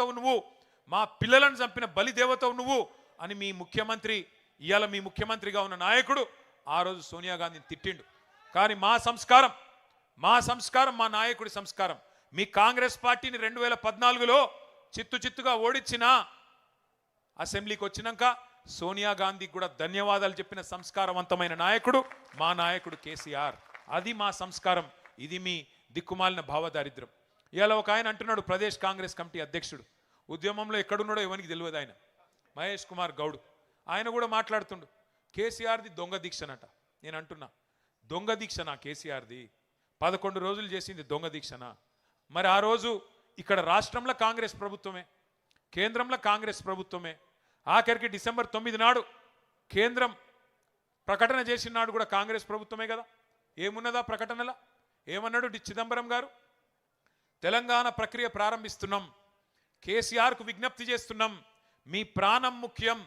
దేవతవు నువ్వు, మా పిల్లలను చంపిన బలి దేవతవు నువ్వు అని మీ ముఖ్యమంత్రి, ఇవాళ మీ ముఖ్యమంత్రిగా ఉన్న నాయకుడు ఆ రోజు సోనియా గాంధీని తిట్టిండు. కానీ మా సంస్కారం మా నాయకుడి సంస్కారం. మీ కాంగ్రెస్ పార్టీని 2014లో చిత్తుగా ఓడించిన అసెంబ్లీకి వచ్చినాక సోనియా గాంధీకి కూడా ధన్యవాదాలు చెప్పిన సంస్కారవంతమైన నాయకుడు మా నాయకుడు కేసీఆర్. అది మా సంస్కారం. ఇది మీ దిక్కుమాలిన భావదారిద్ర్యం. ఇవాళ ఒక ఆయన అంటున్నాడు, ప్రదేశ్ కాంగ్రెస్ కమిటీ అధ్యక్షుడు, ఉద్యమంలో ఎక్కడున్నాడో ఎవరికి తెలియదు ఆయన, మహేష్ కుమార్ గౌడ్. ఆయన కూడా మాట్లాడుతుండు కేసీఆర్ది దొంగ దీక్షనట. నేను అంటున్నా, దొంగ దీక్షనా కేసీఆర్ది? 11 రోజులు చేసింది దొంగ దీక్షనా? మరి ఆ రోజు ఇక్కడ రాష్ట్రంలో కాంగ్రెస్ ప్రభుత్వమే, కేంద్రంలో కాంగ్రెస్ ప్రభుత్వమే. ఆఖరికి డిసెంబర్ 9 నాడు కేంద్రం ప్రకటన చేసిన నాడు కూడా కాంగ్రెస్ ప్రభుత్వమే కదా. ఏమున్నదా ప్రకటనలా? ఏమన్నాడు చిదంబరం గారు? తెలంగాణ ప్రక్రియ ప్రారంభిస్తున్నాం, కేసీఆర్కు విజ్ఞప్తి చేస్తున్నాం, మీ ప్రాణం ముఖ్యం,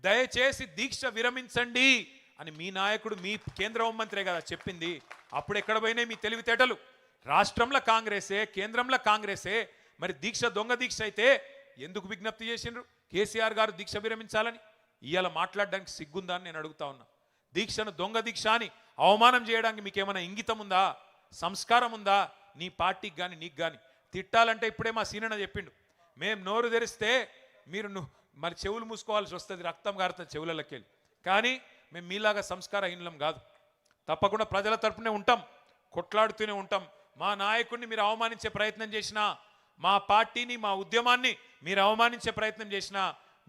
దయచేసి దీక్ష విరమించండి అని మీ నాయకుడు, మీ కేంద్ర హోంమంత్రే కదా చెప్పింది. అప్పుడు ఎక్కడ పోయినాయి మీ తెలివితేటలు? రాష్ట్రంలో కాంగ్రెసే, కేంద్రంలో కాంగ్రెసే. మరి దీక్ష దొంగ దీక్ష అయితే ఎందుకు విజ్ఞప్తి చేసిండ్రు కేసీఆర్ గారు దీక్ష విరమించాలని? ఇవాళ మాట్లాడడానికి సిగ్గుందా అని నేను అడుగుతా ఉన్నా. దీక్షను దొంగ దీక్ష అని అవమానం చేయడానికి మీకేమైనా ఇంగితం ఉందా, సంస్కారం ఉందా? నీ పార్టీకి కానీ నీకు కానీ తిట్టాలంటే ఇప్పుడే మా సీనన్న చెప్పిండు, మేము నోరు తెరిస్తే మీరు మరి చెవులు మూసుకోవాల్సి వస్తుంది, రక్తం కారుతుంది చెవులకి వెళ్ళి. కానీ మేము మీలాగా సంస్కారహీనులం కాదు. తప్పకుండా ప్రజల తరపునే ఉంటాం, కొట్లాడుతూనే ఉంటాం. మా నాయకుడిని మీరు అవమానించే ప్రయత్నం చేసినా, మా పార్టీని, మా ఉద్యమాన్ని మీరు అవమానించే ప్రయత్నం చేసినా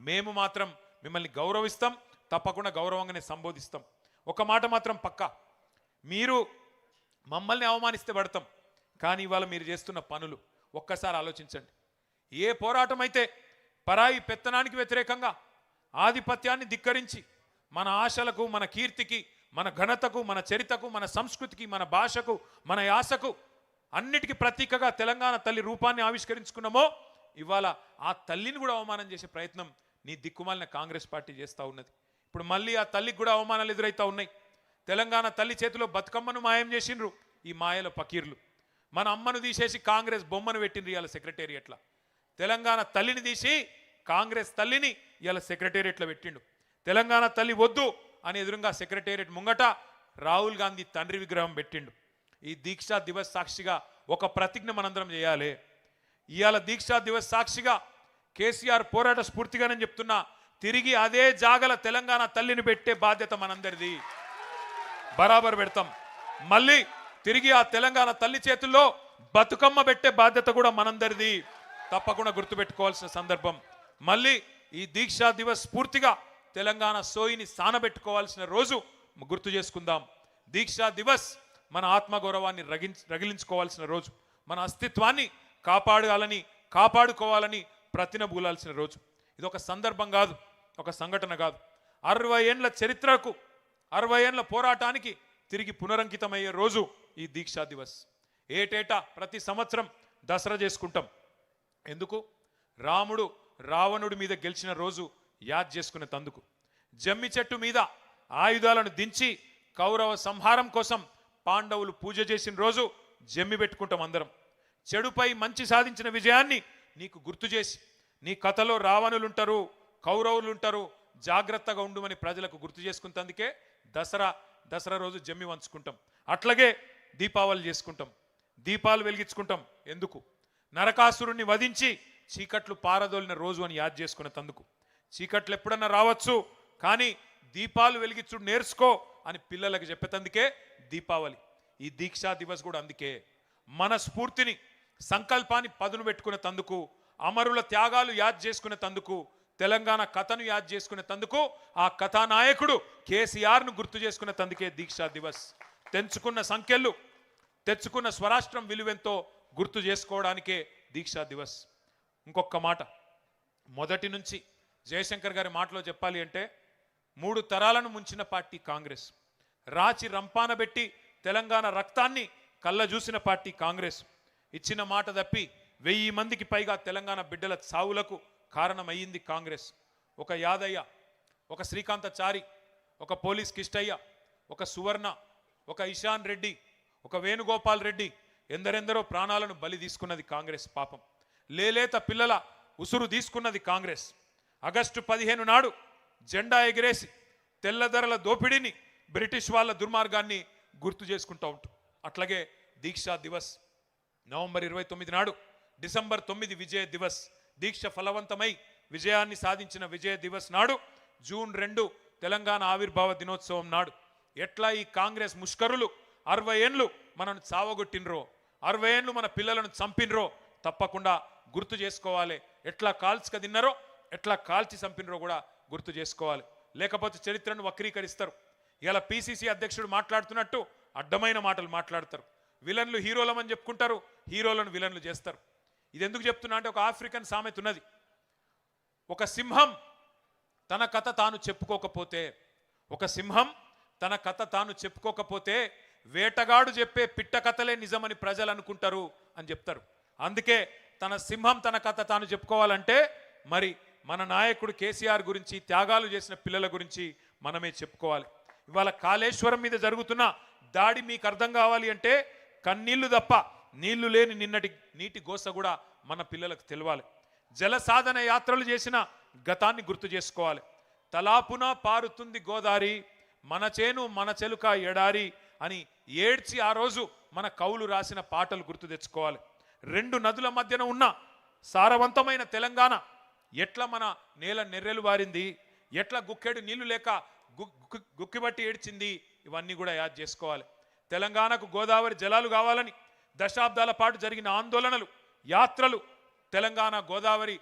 మేము మాత్రం మిమ్మల్ని గౌరవిస్తాం, తప్పకుండా గౌరవంగానే సంబోధిస్తాం. ఒక మాట మాత్రం పక్కా, మీరు మమ్మల్ని అవమానిస్తే పడతాం, కానీ ఇవాళ మీరు చేస్తున్న పనులు ఒక్కసారి ఆలోచించండి. ఏ పోరాటం అయితే పరాయి పెత్తనానికి వ్యతిరేకంగా ఆధిపత్యాన్ని ధిక్కరించి మన ఆశలకు, మన కీర్తికి, మన ఘనతకు, మన చరితకు, మన సంస్కృతికి, మన భాషకు, మన యాసకు అన్నిటికీ ప్రతీకగా తెలంగాణ తల్లి రూపాన్ని ఆవిష్కరించుకున్నామో, ఇవాళ ఆ తల్లిని కూడా అవమానం చేసే ప్రయత్నం నీ దిక్కుమాలిన కాంగ్రెస్ పార్టీ చేస్తూ ఉన్నది. ఇప్పుడు మళ్ళీ ఆ తల్లికి కూడా అవమానాలు ఎదురవుతూ ఉన్నాయి. తెలంగాణ తల్లి చేతిలో బతుకమ్మను మాయం చేసిండ్రు ఈ మాయల పకీర్లు. మన అమ్మను తీసేసి కాంగ్రెస్ బొమ్మను పెట్టిండ్రు ఇవాళ సెక్రటేరియట్ల. తెలంగాణ తల్లిని తీసి కాంగ్రెస్ తల్లిని ఇవాళ సెక్రటేరియట్లో పెట్టిండు. తెలంగాణ తల్లి వద్దు అని ఎదురుగా సెక్రటేరియట్ ముంగట రాహుల్ గాంధీ తండ్రి విగ్రహం పెట్టిండు. ఈ దీక్షా దివస్ సాక్షిగా ఒక ప్రతిజ్ఞ మనందరం చేయాలి. ఇవాళ దీక్షా దివస్ సాక్షిగా కేసీఆర్ పోరాట స్ఫూర్తిగానే చెప్తున్నా, తిరిగి అదే జాగల తెలంగాణ తల్లిని పెట్టే బాధ్యత మనందరిది. బరాబర్ పెడతాం. మళ్ళీ తిరిగి ఆ తెలంగాణ తల్లి చేతుల్లో బతుకమ్మ పెట్టే బాధ్యత కూడా మనందరిది. తప్పకుండా గుర్తుపెట్టుకోవాల్సిన సందర్భం. మళ్ళీ ఈ దీక్షా దివస్ స్ఫూర్తిగా తెలంగాణ సోయిని సానబెట్టుకోవాల్సిన రోజు గుర్తు చేసుకుందాం. దీక్షా దివస్ మన ఆత్మగౌరవాన్ని రగిలించుకోవాల్సిన రోజు, మన అస్తిత్వాన్ని కాపాడుకోవాలని ప్రతినబూలాల్సిన రోజు. ఇది ఒక సందర్భం కాదు, ఒక సంఘటన కాదు. 60 ఏండ్ల చరిత్రకు, 60 ఏండ్ల పోరాటానికి తిరిగి పునరంకితమయ్యే రోజు ఈ దీక్షా దివస్. ఏటేటా ప్రతి సంవత్సరం దసరా చేసుకుంటాం. ఎందుకు? రాముడు రావణుడి మీద గెలిచిన రోజు యాద్ చేసుకునే తందుకు. జమ్మి చెట్టు మీద ఆయుధాలను దించి కౌరవ సంహారం కోసం పాండవులు పూజ చేసిన రోజు జమ్మి పెట్టుకుంటాం అందరం. చెడుపై మంచి సాధించిన విజయాన్ని నీకు గుర్తు చేసి, నీ కథలో రావణులు ఉంటారు, కౌరవులు ఉంటారు, జాగ్రత్తగా ఉండుమని ప్రజలకు గుర్తు చేసుకుంటందుకే దసరా రోజు జమ్మి వంచుకుంటాం. అట్లాగే దీపావళి చేసుకుంటాం, దీపాలు వెలిగించుకుంటాం. ఎందుకు? నరకాసురుణ్ణి వధించి చీకట్లు పారదోలిన రోజు అని యాద్ చేసుకునే తందుకు. చీకట్లు ఎప్పుడన్నా రావచ్చు, కానీ దీపాలు వెలిగించుడు నేర్చుకో అని పిల్లలకు చెప్పేతందుకే దీపావళి. ఈ దీక్షా దివస్ కూడా అందుకే మన స్ఫూర్తిని, సంకల్పాన్ని పదును పెట్టుకునే తందుకు, అమరుల త్యాగాలు యాద్ చేసుకునే తందుకు, తెలంగాణ కథను యాద్ చేసుకునే తందుకు, ఆ కథానాయకుడు కేసీఆర్ను గుర్తు చేసుకునే తందుకే దీక్షా దివస్. తెంచుకున్న సంఖ్యలు, తెచ్చుకున్న స్వరాష్ట్రం విలువెంతో గుర్తు చేసుకోవడానికే దీక్షా దివస్. ఇంకొక మాట, మొదటి నుంచి జయశంకర్ గారి మాటలో చెప్పాలి అంటే 3 తరాలను ముంచిన పార్టీ కాంగ్రెస్. రాచి రంపాన పెట్టి తెలంగాణ రక్తాన్ని కళ్ళ చూసిన పార్టీ కాంగ్రెస్. ఇచ్చిన మాట తప్పి 1000 మందికి పైగా తెలంగాణ బిడ్డల చావులకు కారణమయ్యింది కాంగ్రెస్. ఒక యాదయ్య, ఒక శ్రీకాంతచారి, ఒక పోలీస్ కిష్టయ్య, ఒక సువర్ణ, ఒక ఇషాన్ రెడ్డి, ఒక వేణుగోపాల్ రెడ్డి, ఎందరెందరో ప్రాణాలను బలి తీసుకున్నది కాంగ్రెస్. పాపం లేలేత పిల్లల ఉసురు తీసుకున్నది కాంగ్రెస్. ఆగస్టు 15 నాడు జెండా ఎగిరేసి తెల్లధరల దోపిడీని, బ్రిటిష్ వాళ్ళ దుర్మార్గాన్ని గుర్తు చేసుకుంటూ ఉంటాం. అట్లాగే దీక్షా దివస్ నవంబర్ 29 నాడు, డిసెంబర్ 9 విజయ దివస్, దీక్ష ఫలవంతమై విజయాన్ని సాధించిన విజయ దివస్ నాడు, జూన్ 2 తెలంగాణ ఆవిర్భావ దినోత్సవం నాడు ఎట్లా ఈ కాంగ్రెస్ ముష్కరులు 60 ఏండ్లు మనను చావగొట్టినరో, 60 ఏండ్లు మన పిల్లలను చంపినరో తప్పకుండా గుర్తు చేసుకోవాలి. ఎట్లా కాల్చుక తిన్నారో, ఎట్లా కాల్చి చంపినరో కూడా గుర్తు చేసుకోవాలి. లేకపోతే చరిత్రను వక్రీకరిస్తారు. ఇలా పిసిసి అధ్యక్షుడు మాట్లాడుతున్నట్టు అడ్డమైన మాటలు మాట్లాడతారు. విలన్లు హీరోలమని చెప్పుకుంటారు, హీరోలను విలన్లు చేస్తారు. ఇది ఎందుకు చెప్తున్నా అంటే, ఒక ఆఫ్రికన్ సామెత ఉన్నది. ఒక సింహం తన కథ తాను చెప్పుకోకపోతే, ఒక సింహం తన కథ తాను చెప్పుకోకపోతే వేటగాడు చెప్పే పిట్ట కథలే నిజమని ప్రజలు అనుకుంటారు అని చెప్తారు. అందుకే తన సింహం తన కథ తాను చెప్పుకోవాలంటే మరి మన నాయకుడు కేసీఆర్ గురించి, త్యాగాలు చేసిన పిల్లల గురించి మనమే చెప్పుకోవాలి. ఇవాళ కాళేశ్వరం మీద జరుగుతున్న దాడి మీకు అర్థం కావాలి అంటే కన్నీళ్లు తప్ప నీళ్లు లేని నిన్నటి నీటి గోస కూడా మన పిల్లలకు తెలవాలి. జల సాధన యాత్రలు చేసిన గతాన్ని గుర్తు చేసుకోవాలి. తలాపున పారుతుంది గోదారి, మన చేను మన చెలుక ఎడారి అని ఏడ్చి ఆ రోజు మన కవులు రాసిన పాటలు గుర్తు తెచ్చుకోవాలి. 2 నదుల మధ్యన ఉన్న సారవంతమైన తెలంగాణ ఎట్లా మన నేల నెర్రెలు వారింది, ఎట్లా గుక్కెడు నీళ్లు లేక గుక్కిబట్టి ఏడ్చింది, ఇవన్నీ కూడా యాద్ చేసుకోవాలి. తెలంగాణకు గోదావరి జలాలు కావాలని దశాబ్దాల పాటు జరిగిన ఆందోళనలు, యాత్రలు, తెలంగాణ గోదావరి